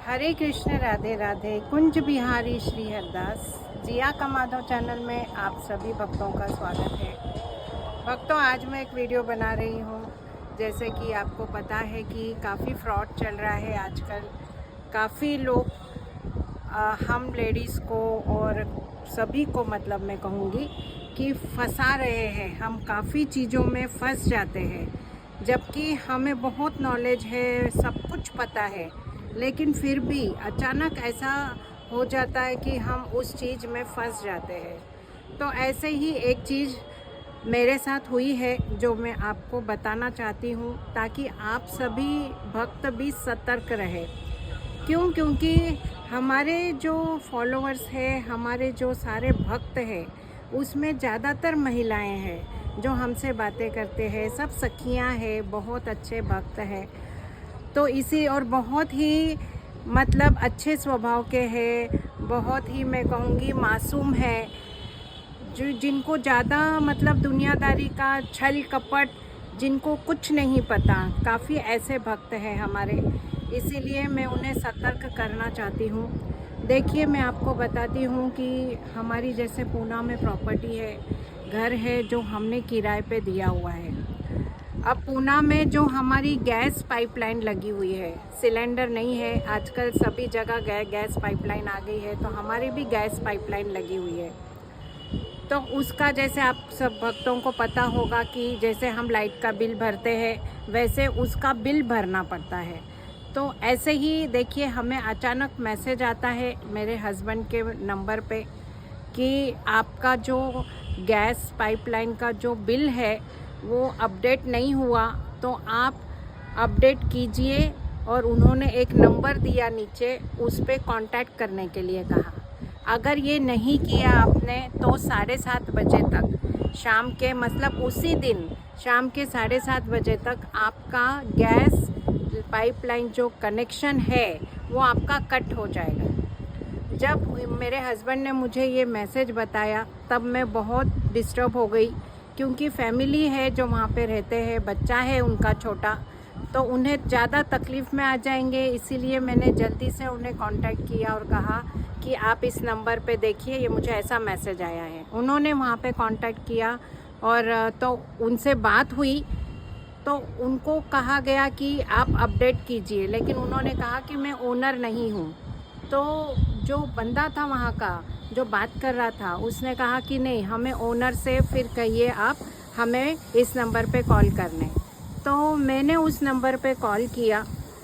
हरे कृष्ण राधे राधे। कुंज बिहारी श्री हरदास जिया का माधव चैनल में आप सभी भक्तों का स्वागत है। भक्तों, आज मैं एक वीडियो बना रही हूँ। जैसे कि आपको पता है कि काफ़ी फ्रॉड चल रहा है आजकल। काफ़ी लोग हम लेडीज़ को और सभी को मतलब मैं कहूँगी कि फंसा रहे हैं। हम काफ़ी चीज़ों में फंस जाते हैं, जबकि हमें बहुत नॉलेज है, सब कुछ पता है, लेकिन फिर भी अचानक ऐसा हो जाता है कि हम उस चीज़ में फंस जाते हैं। तो ऐसे ही एक चीज़ मेरे साथ हुई है जो मैं आपको बताना चाहती हूँ, ताकि आप सभी भक्त भी सतर्क रहे। क्योंकि हमारे जो फॉलोअर्स हैं, हमारे जो सारे भक्त हैं, उसमें ज़्यादातर महिलाएं हैं जो हमसे बातें करते हैं। सब सखियां हैं, बहुत अच्छे भक्त हैं। तो इसी और बहुत ही मतलब अच्छे स्वभाव के हैं, बहुत ही मैं कहूँगी मासूम है, जो जिनको ज़्यादा मतलब दुनियादारी का छल कपट, जिनको कुछ नहीं पता। काफ़ी ऐसे भक्त हैं हमारे, इसीलिए मैं उन्हें सतर्क करना चाहती हूँ। देखिए, मैं आपको बताती हूँ कि हमारी जैसे पूना में प्रॉपर्टी है, घर है जो हमने किराए पे दिया हुआ है। अब पूना में जो हमारी गैस पाइपलाइन लगी हुई है, सिलेंडर नहीं है, आजकल सभी जगह गैस पाइपलाइन आ गई है, तो हमारी भी गैस पाइपलाइन लगी हुई है। तो उसका जैसे आप सब भक्तों को पता होगा कि जैसे हम लाइट का बिल भरते हैं, वैसे उसका बिल भरना पड़ता है। तो ऐसे ही देखिए, हमें अचानक मैसेज आता है मेरे हस्बैंड के नंबर पे कि आपका जो गैस पाइपलाइन का जो बिल है वो अपडेट नहीं हुआ, तो आप अपडेट कीजिए। और उन्होंने एक नंबर दिया नीचे, उस पर कांटेक्ट करने के लिए कहा। अगर ये नहीं किया आपने तो 7:30 बजे तक शाम के, मतलब उसी दिन शाम के 7:30 बजे तक आपका गैस पाइपलाइन जो कनेक्शन है वो आपका कट हो जाएगा। जब मेरे हस्बैंड ने मुझे ये मैसेज बताया तब मैं बहुत डिस्टर्ब हो गई, क्योंकि फैमिली है जो वहाँ पे रहते हैं, बच्चा है उनका छोटा, तो उन्हें ज़्यादा तकलीफ़ में आ जाएंगे। इसीलिए मैंने जल्दी से उन्हें कांटेक्ट किया और कहा कि आप इस नंबर पे देखिए, ये मुझे ऐसा मैसेज आया है। उन्होंने वहाँ पे कांटेक्ट किया और तो उनसे बात हुई, तो उनको कहा गया कि आप अपडेट कीजिए, लेकिन उन्होंने कहा कि मैं ओनर नहीं हूँ। तो जो बंदा था वहाँ का, जो बात कर रहा था, उसने कहा कि नहीं, हमें ओनर से फिर कहिए आप हमें इस नंबर पे कॉल करने। तो मैंने उस नंबर पे कॉल किया,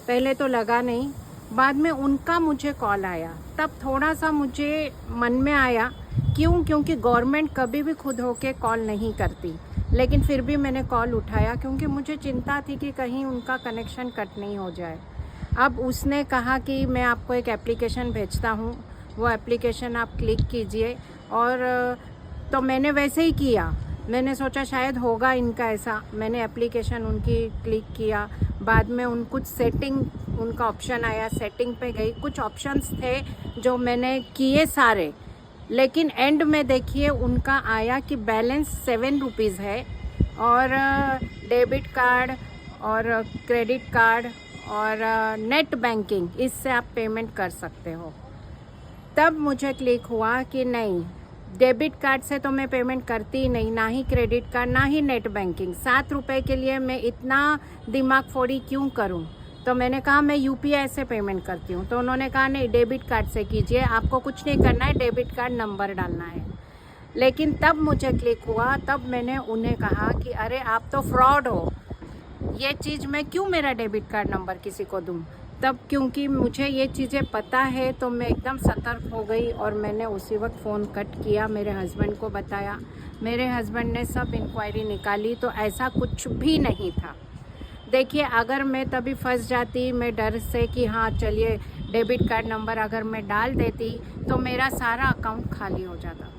पहले तो लगा नहीं, बाद में उनका मुझे कॉल आया, तब थोड़ा सा मुझे मन में आया। क्योंकि गवर्नमेंट कभी भी खुद होके कॉल नहीं करती, लेकिन फिर भी मैंने कॉल उठाया क्योंकि मुझे चिंता थी कि कहीं उनका कनेक्शन कट नहीं हो जाए। अब उसने कहा कि मैं आपको एक एप्लीकेशन भेजता हूँ, वो एप्लीकेशन आप क्लिक कीजिए। और तो मैंने वैसे ही किया, मैंने सोचा शायद होगा इनका ऐसा। मैंने एप्लीकेशन उनकी क्लिक किया, बाद में कुछ सेटिंग, उनका ऑप्शन आया, सेटिंग पे गई, कुछ ऑप्शंस थे जो मैंने किए सारे, लेकिन एंड में देखिए उनका आया कि बैलेंस 7 रुपीज़ है, और डेबिट कार्ड और क्रेडिट कार्ड और नेट बैंकिंग, इससे आप पेमेंट कर सकते हो। तब मुझे क्लिक हुआ कि नहीं, डेबिट कार्ड से तो मैं पेमेंट करती ही नहीं, ना ही क्रेडिट कार्ड, ना ही नेट बैंकिंग। 7 रुपये के लिए मैं इतना दिमाग फोड़ी क्यों करूं? तो मैंने कहा मैं यूपीआई से पेमेंट करती हूं। तो उन्होंने कहा नहीं, डेबिट कार्ड से कीजिए, आपको कुछ नहीं करना है, डेबिट कार्ड नंबर डालना है। लेकिन तब मुझे क्लिक हुआ, तब मैंने उन्हें कहा कि अरे आप तो फ्रॉड हो, ये चीज़ मैं क्यों मेरा डेबिट कार्ड नंबर किसी को दूं? तब क्योंकि मुझे ये चीज़ें पता है, तो मैं एकदम सतर्क हो गई और मैंने उसी वक्त फ़ोन कट किया, मेरे हस्बैंड को बताया। मेरे हस्बैंड ने सब इंक्वायरी निकाली, तो ऐसा कुछ भी नहीं था। देखिए, अगर मैं तभी फंस जाती, मैं डर से कि हाँ चलिए डेबिट कार्ड नंबर अगर मैं डाल देती तो मेरा सारा अकाउंट खाली हो जाता।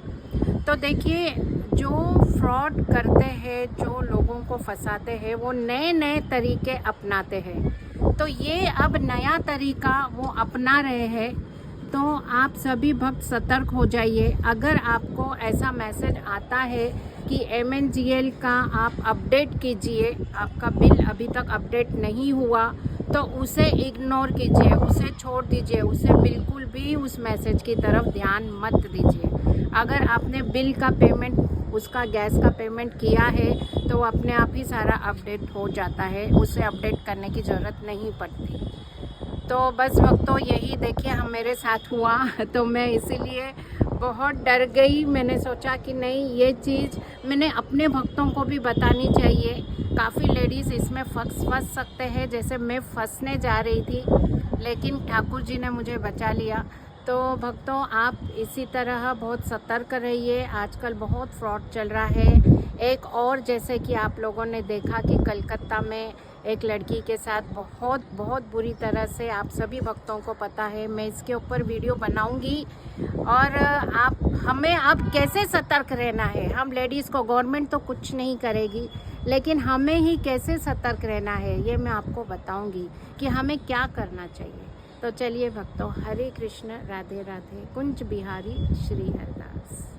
तो देखिए, जो फ्रॉड करते हैं, जो लोगों को फंसाते हैं, वो नए नए तरीके अपनाते हैं। तो ये अब नया तरीका वो अपना रहे हैं, तो आप सभी भक्त सतर्क हो जाइए। अगर आपको ऐसा मैसेज आता है कि MNGL का आप अपडेट कीजिए, आपका बिल अभी तक अपडेट नहीं हुआ, तो उसे इग्नोर कीजिए, उसे छोड़ दीजिए, उसे बिल्कुल भी उस मैसेज की तरफ ध्यान मत दीजिए। अगर आपने बिल का पेमेंट, उसका गैस का पेमेंट किया है तो अपने आप ही सारा अपडेट हो जाता है, उसे अपडेट करने की ज़रूरत नहीं पड़ती। तो बस भक्तों यही देखिए हम मेरे साथ हुआ तो मैं इसीलिए बहुत डर गई। मैंने सोचा कि नहीं, ये चीज़ मैंने अपने भक्तों को भी बतानी चाहिए। काफ़ी लेडीज़ इसमें फंस सकते हैं, जैसे मैं फंसने जा रही थी, लेकिन ठाकुर जी ने मुझे बचा लिया। तो भक्तों आप इसी तरह बहुत सतर्क रहिए, आजकल बहुत फ्रॉड चल रहा है। एक और जैसे कि आप लोगों ने देखा कि कलकत्ता में एक लड़की के साथ बहुत बुरी तरह से, आप सभी भक्तों को पता है, मैं इसके ऊपर वीडियो बनाऊंगी। और हमें अब कैसे सतर्क रहना है, हम लेडीज़ को, गवर्नमेंट तो कुछ नहीं करेगी, लेकिन हमें ही कैसे सतर्क रहना है ये मैं आपको बताऊंगी कि हमें क्या करना चाहिए। तो चलिए भक्तों, हरे कृष्ण, राधे राधे, कुंज बिहारी श्री हरदास।